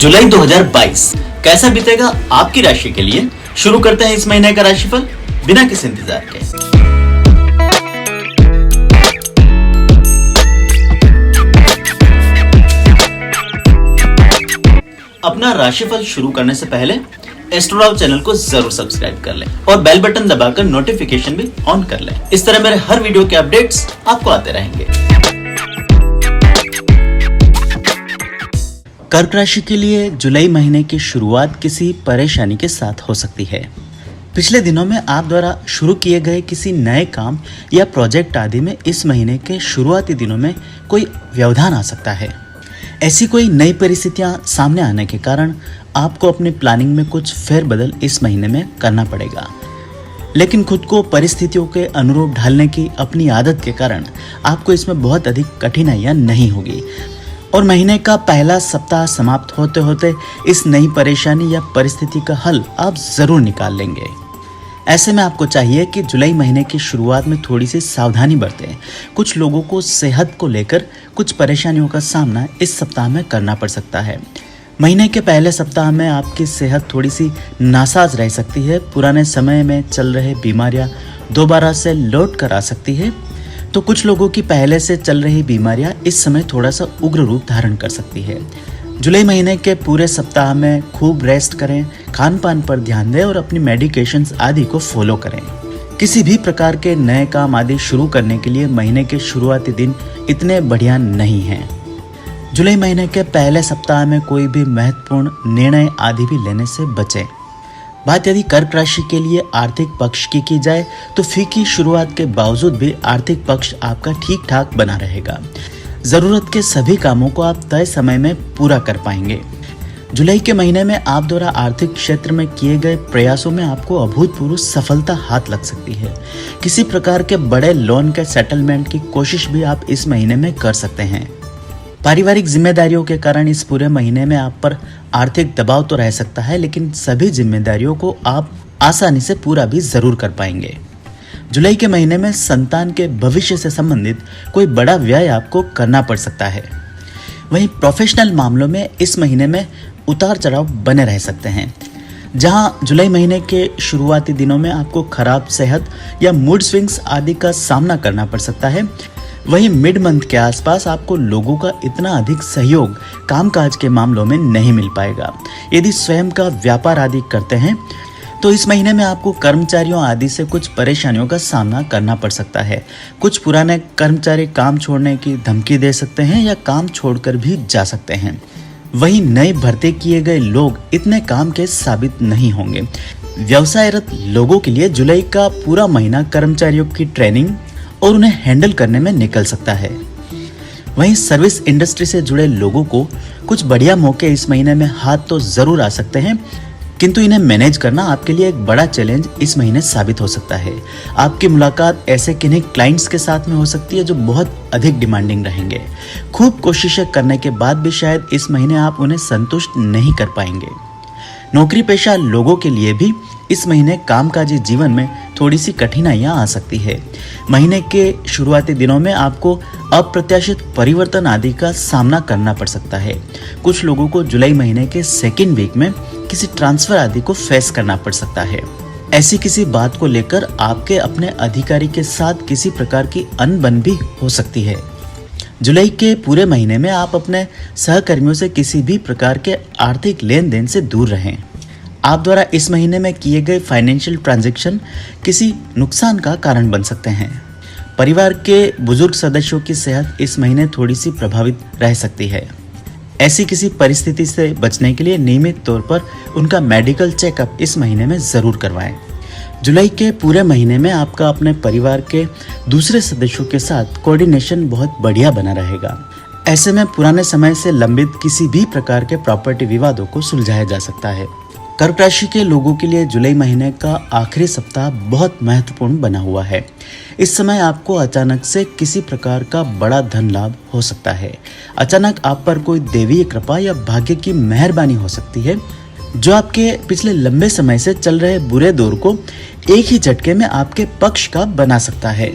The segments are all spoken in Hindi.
जुलाई 2022 कैसा बीतेगा आपकी राशि के लिए। शुरू करते हैं इस महीने का राशिफल बिना किसी इंतजार के। अपना राशिफल शुरू करने से पहले एस्ट्रोराव चैनल को जरूर सब्सक्राइब कर लें और बेल बटन दबाकर नोटिफिकेशन भी ऑन कर लें। इस तरह मेरे हर वीडियो के अपडेट्स आपको आते रहेंगे। कर्क राशि के लिए जुलाई महीने की शुरुआत किसी परेशानी के साथ हो सकती है। पिछले दिनों में आप द्वारा शुरू किए गए किसी नए काम या प्रोजेक्ट आदि में इस महीने के शुरुआती दिनों में कोई व्यवधान आ सकता है। ऐसी कोई नई परिस्थितियां सामने आने के कारण आपको अपनी प्लानिंग में कुछ फेरबदल इस महीने में करना पड़ेगा, लेकिन खुद को परिस्थितियों के अनुरूप ढालने की अपनी आदत के कारण आपको इसमें बहुत अधिक कठिनाइयां नहीं होगी और महीने का पहला सप्ताह समाप्त होते होते इस नई परेशानी या परिस्थिति का हल आप जरूर निकाल लेंगे। ऐसे में आपको चाहिए कि जुलाई महीने की शुरुआत में थोड़ी सी सावधानी बरतें। कुछ लोगों को सेहत को लेकर कुछ परेशानियों का सामना इस सप्ताह में करना पड़ सकता है। महीने के पहले सप्ताह में आपकी सेहत थोड़ी सी नासाज रह सकती है। पुराने समय में चल रहे बीमारियां दोबारा से लौट कर आ सकती है, तो कुछ लोगों की पहले से चल रही बीमारियां इस समय थोड़ा सा उग्र रूप धारण कर सकती है। जुलाई महीने के पूरे सप्ताह में खूब रेस्ट करें, खान पान पर ध्यान दें और अपनी मेडिकेशंस आदि को फॉलो करें। किसी भी प्रकार के नए काम आदि शुरू करने के लिए महीने के शुरुआती दिन इतने बढ़िया नहीं हैं। जुलाई महीने के पहले सप्ताह में कोई भी महत्वपूर्ण निर्णय आदि भी लेने से बचें। बात यदि कर्क राशि के लिए आर्थिक पक्ष की जाए तो फीकी शुरुआत के बावजूद भी आर्थिक पक्ष आपका ठीक ठाक बना रहेगा। जरूरत के सभी कामों को आप तय समय में पूरा कर पाएंगे। जुलाई के महीने में आप द्वारा आर्थिक क्षेत्र में किए गए प्रयासों में आपको अभूतपूर्व सफलता हाथ लग सकती है। किसी प्रकार के बड़े लोन के सेटलमेंट की कोशिश भी आप इस महीने में कर सकते हैं। पारिवारिक जिम्मेदारियों के कारण इस पूरे महीने में आप पर आर्थिक दबाव तो रह सकता है, लेकिन सभी जिम्मेदारियों को आप आसानी से पूरा भी जरूर कर पाएंगे। जुलाई के महीने में संतान के भविष्य से संबंधित कोई बड़ा व्यय आपको करना पड़ सकता है। वहीं प्रोफेशनल मामलों में इस महीने में उतार चढ़ाव बने रह सकते हैं। जहां जुलाई महीने के शुरुआती दिनों में आपको खराब सेहत या मूड स्विंग्स आदि का सामना करना पड़ सकता है, वहीं मिड मंथ के आसपास आपको लोगों का इतना अधिक सहयोग कामकाज के मामलों में नहीं मिल पाएगा। यदि स्वयं का व्यापार आदि करते हैं तो इस महीने में आपको कर्मचारियों आदि से कुछ परेशानियों का सामना करना पड़ सकता है। कुछ पुराने कर्मचारी काम छोड़ने की धमकी दे सकते हैं या काम छोड़कर भी जा सकते हैं। वहीं नए भर्ती किए गए लोग इतने काम के साबित नहीं होंगे। व्यवसायरत लोगों के लिए जुलाई का पूरा महीना कर्मचारियों की ट्रेनिंग और उन्हें हैंडल करने में निकल सकता है। वहीं सर्विस इंडस्ट्री से जुड़े लोगों को कुछ बढ़िया मौके इस महीने में हाथ तो जरूर आ सकते हैं, किंतु इन्हें मैनेज करना आपके लिए एक बड़ा चैलेंज इस महीने साबित हो सकता है। आपकी मुलाकात ऐसे किन्हीं क्लाइंट्स के साथ में हो सकती है जो बहुत अधिक डिमांडिंग रहेंगे। खूब कोशिशें करने के बाद भी शायद इस महीने आप उन्हें संतुष्ट नहीं कर पाएंगे। नौकरी पेशा लोगों के लिए भी इस महीने कामकाजी जीवन में थोड़ी सी कठिनाइयां आ सकती है। महीने के शुरुआती दिनों में आपको अप्रत्याशित परिवर्तन आदि का सामना करना पड़ सकता है। कुछ लोगों को जुलाई महीने के सेकेंड वीक में किसी ट्रांसफर आदि को फेस करना पड़ सकता है। ऐसी किसी बात को लेकर आपके अपने अधिकारी के साथ किसी प्रकार की अनबन भी हो सकती है। जुलाई के पूरे महीने में आप अपने सहकर्मियों से किसी भी प्रकार के आर्थिक लेन देन से दूर रहें। आप द्वारा इस महीने में किए गए फाइनेंशियल ट्रांजैक्शन किसी नुकसान का कारण बन सकते हैं। परिवार के बुजुर्ग सदस्यों की सेहत इस महीने थोड़ी सी प्रभावित रह सकती है। ऐसी किसी परिस्थिति से बचने के लिए नियमित तौर पर उनका मेडिकल चेकअप इस महीने में जरूर करवाएं। जुलाई के पूरे महीने में आपका अपने परिवार के दूसरे सदस्यों के साथ कोऑर्डिनेशन बहुत बढ़िया बना रहेगा। ऐसे में पुराने समय से लंबित किसी भी प्रकार के प्रॉपर्टी विवादों को सुलझाया जा सकता है। कर्क राशि के लोगों के लिए जुलाई महीने का आखिरी सप्ताह बहुत महत्वपूर्ण बना हुआ है। इस समय आपको अचानक से किसी प्रकार का बड़ा धन लाभ हो सकता है। अचानक आप पर कोई देवीय कृपा या भाग्य की मेहरबानी हो सकती है, जो आपके पिछले लंबे समय से चल रहे बुरे दौर को एक ही झटके में आपके पक्ष का बना सकता है।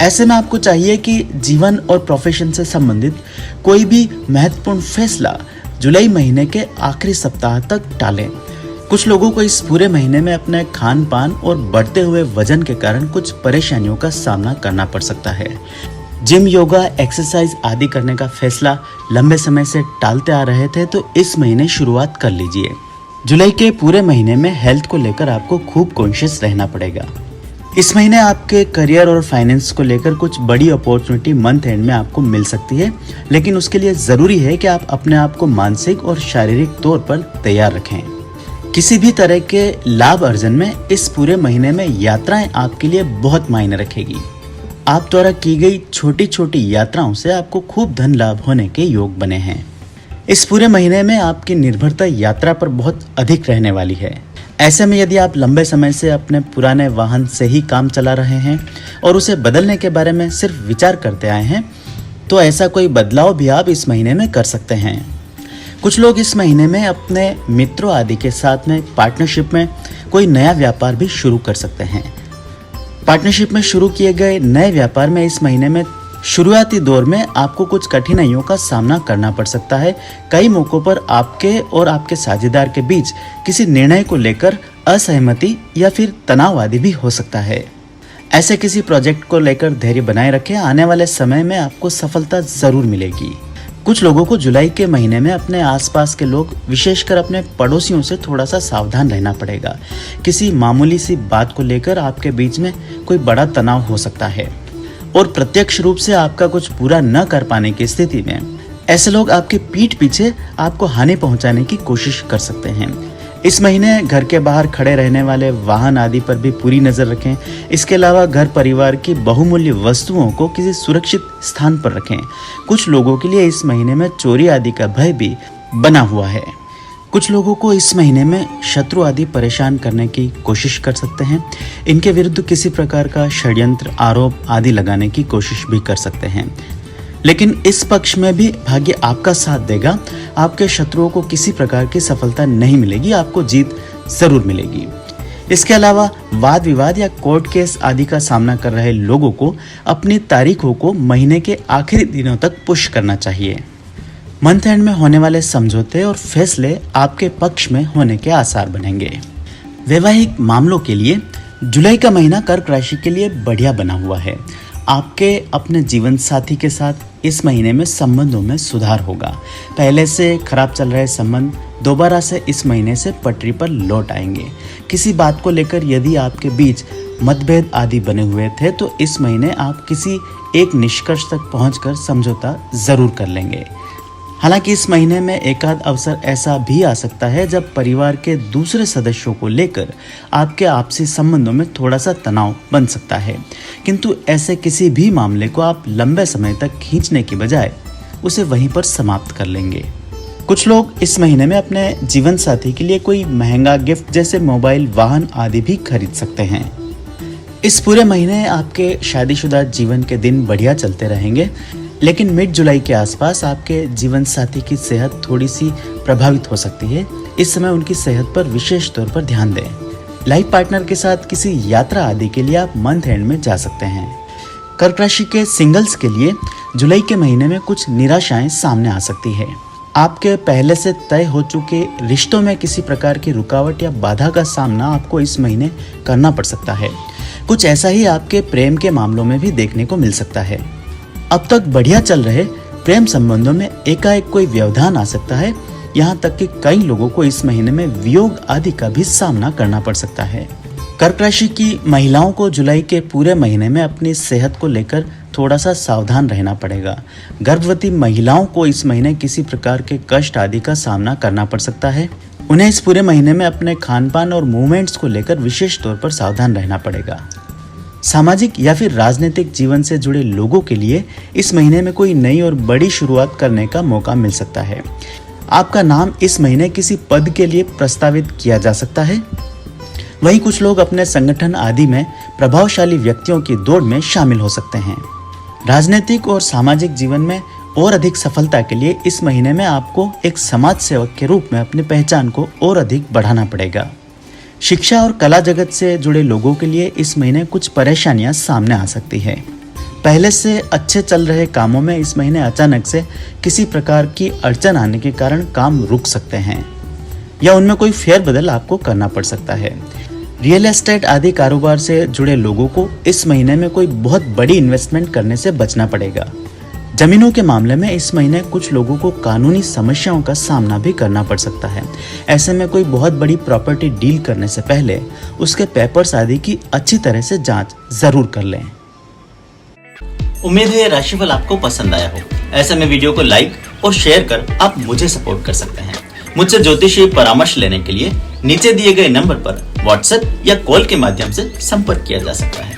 ऐसे में आपको चाहिए कि जीवन और प्रोफेशन से संबंधित कोई भी महत्वपूर्ण फैसला जुलाई महीने के आखिरी सप्ताह तक टालें। कुछ लोगों को इस पूरे महीने में अपने खान पान और बढ़ते हुए वजन के कारण कुछ परेशानियों का सामना करना पड़ सकता है। जिम, योगा, एक्सरसाइज आदि करने का फैसला लंबे समय से टालते आ रहे थे तो इस महीने शुरुआत कर लीजिए। जुलाई के पूरे महीने में हेल्थ को लेकर आपको खूब कॉन्शियस रहना पड़ेगा। इस महीने आपके करियर और फाइनेंस को लेकर कुछ बड़ी अपॉर्चुनिटी मंथ एंड में आपको मिल सकती है, लेकिन उसके लिए ज़रूरी है कि आप अपने आप को मानसिक और शारीरिक तौर पर तैयार रखें। किसी भी तरह के लाभ अर्जन में इस पूरे महीने में यात्राएं आपके लिए बहुत मायने रखेगी। आप द्वारा की गई छोटी छोटी यात्राओं से आपको खूब धन लाभ होने के योग बने हैं। इस पूरे महीने में आपकी निर्भरता यात्रा पर बहुत अधिक रहने वाली है। ऐसे में यदि आप लंबे समय से अपने पुराने वाहन से ही काम चला रहे हैं और उसे बदलने के बारे में सिर्फ विचार करते आए हैं, तो ऐसा कोई बदलाव भी आप इस महीने में कर सकते हैं। कुछ लोग इस महीने में अपने मित्रों आदि के साथ में पार्टनरशिप में कोई नया व्यापार भी शुरू कर सकते हैं। पार्टनरशिप में शुरू किए गए नए व्यापार में इस महीने में शुरुआती दौर में आपको कुछ कठिनाइयों का सामना करना पड़ सकता है। कई मौकों पर आपके और आपके साझेदार के बीच किसी निर्णय को लेकर असहमति या फिर तनाव आदि भी हो सकता है। ऐसे किसी प्रोजेक्ट को लेकर धैर्य बनाए रखें, आने वाले समय में आपको सफलता जरूर मिलेगी। कुछ लोगों को जुलाई के महीने में अपने आसपास के लोग, विशेषकर अपने पड़ोसियों से थोड़ा सा सावधान रहना पड़ेगा। किसी मामूली सी बात को लेकर आपके बीच में कोई बड़ा तनाव हो सकता है और प्रत्यक्ष रूप से आपका कुछ पूरा न कर पाने की स्थिति में ऐसे लोग आपकी पीठ पीछे आपको हानि पहुंचाने की कोशिश कर सकते हैं। इस महीने घर के बाहर खड़े रहने वाले वाहन आदि पर भी पूरी नजर रखें। इसके अलावा घर परिवार की बहुमूल्य वस्तुओं को किसी सुरक्षित स्थान पर रखें। कुछ लोगों के लिए इस महीने में चोरी आदि का भय भी बना हुआ है। कुछ लोगों को इस महीने में शत्रु आदि परेशान करने की कोशिश कर सकते हैं। इनके विरुद्ध किसी प्रकार का षड्यंत्र, आरोप आदि लगाने की कोशिश भी कर सकते हैं, लेकिन इस पक्ष में भी भाग्य आपका साथ देगा। आपके शत्रुओं को किसी प्रकार की सफलता नहीं मिलेगी, आपको जीत जरूर मिलेगी। इसके अलावा वाद विवाद या कोर्ट केस आदि का सामना कर रहे लोगों को अपनी तारीखों को महीने के आखिरी दिनों तक पुश करना चाहिए। मंथ एंड में होने वाले समझौते और फैसले आपके पक्ष में होने के आसार बनेंगे। वैवाहिक मामलों के लिए जुलाई का महीना कर्क राशि के लिए बढ़िया बना हुआ है। आपके अपने जीवन साथी के साथ इस महीने में संबंधों में सुधार होगा। पहले से खराब चल रहे संबंध दोबारा से इस महीने से पटरी पर लौट आएंगे। किसी बात को लेकर यदि आपके बीच मतभेद आदि बने हुए थे तो इस महीने आप किसी एक निष्कर्ष तक पहुंचकर समझौता जरूर कर लेंगे। हालांकि इस महीने में एकाध अवसर ऐसा भी आ सकता है जब परिवार के दूसरे सदस्यों को लेकर आपके आपसी संबंधों में थोड़ा सा तनाव बन सकता है, किंतु ऐसे किसी भी मामले को आप लंबे समय तक खींचने की बजाय उसे वहीं पर समाप्त कर लेंगे। कुछ लोग इस महीने में अपने जीवन साथी के लिए कोई महंगा गिफ्ट जैसे मोबाइल, वाहन आदि भी खरीद सकते हैं। इस पूरे महीने आपके शादीशुदा जीवन के दिन बढ़िया चलते रहेंगे, लेकिन मिड जुलाई के आसपास आपके जीवन साथी की सेहत थोड़ी सी प्रभावित हो सकती है। इस समय उनकी सेहत पर विशेष तौर पर ध्यान दें। लाइफ पार्टनर के साथ किसी यात्रा आदि के लिए आप मंथ एंड में जा सकते हैं। कर्क राशि के सिंगल्स के लिए जुलाई के महीने में कुछ निराशाएं सामने आ सकती है। आपके पहले से तय हो चुके रिश्तों में किसी प्रकार की रुकावट या बाधा का सामना आपको इस महीने करना पड़ सकता है। कुछ ऐसा ही आपके प्रेम के मामलों में भी देखने को मिल सकता है। अब तक बढ़िया चल रहे प्रेम संबंधों में एकाएक कोई व्यवधान आ सकता है। यहाँ तक कि कई लोगों को इस महीने में वियोग आदि का भी सामना करना पड़ सकता है। कर्क राशि की महिलाओं को जुलाई के पूरे महीने में अपनी सेहत को लेकर थोड़ा सा सावधान रहना पड़ेगा। गर्भवती महिलाओं को इस महीने किसी प्रकार के कष्ट आदि का सामना करना पड़ सकता है। उन्हें इस पूरे महीने में अपने खान पान और मूवमेंट्स को लेकर विशेष तौर पर सावधान रहना पड़ेगा। सामाजिक या फिर राजनीतिक जीवन से जुड़े लोगों के लिए इस महीने में कोई नई और बड़ी शुरुआत करने का मौका मिल सकता है। आपका नाम इस महीने किसी पद के लिए प्रस्तावित किया जा सकता है। वहीं कुछ लोग अपने संगठन आदि में प्रभावशाली व्यक्तियों की दौड़ में शामिल हो सकते हैं। राजनीतिक और सामाजिक जीवन में और अधिक सफलता के लिए इस महीने में आपको एक समाज सेवक के रूप में अपनी पहचान को और अधिक बढ़ाना पड़ेगा। शिक्षा और कला जगत से जुड़े लोगों के लिए इस महीने कुछ परेशानियां सामने आ सकती है। पहले से अच्छे चल रहे कामों में इस महीने अचानक से किसी प्रकार की अड़चन आने के कारण काम रुक सकते हैं या उनमें कोई फेरबदल आपको करना पड़ सकता है। रियल एस्टेट आदि कारोबार से जुड़े लोगों को इस महीने में कोई बहुत बड़ी इन्वेस्टमेंट करने से बचना पड़ेगा। जमीनों के मामले में इस महीने कुछ लोगों को कानूनी समस्याओं का सामना भी करना पड़ सकता है। ऐसे में कोई बहुत बड़ी प्रॉपर्टी डील करने से पहले उसके पेपर्स आदि की अच्छी तरह से जांच जरूर कर लें। उम्मीद है ये राशिफल आपको पसंद आया हो। ऐसे में वीडियो को लाइक और शेयर कर आप मुझे सपोर्ट कर सकते हैं। मुझसे ज्योतिषीय परामर्श लेने के लिए नीचे दिए गए नंबर पर व्हाट्सएप या कॉल के माध्यम से संपर्क किया जा सकता है।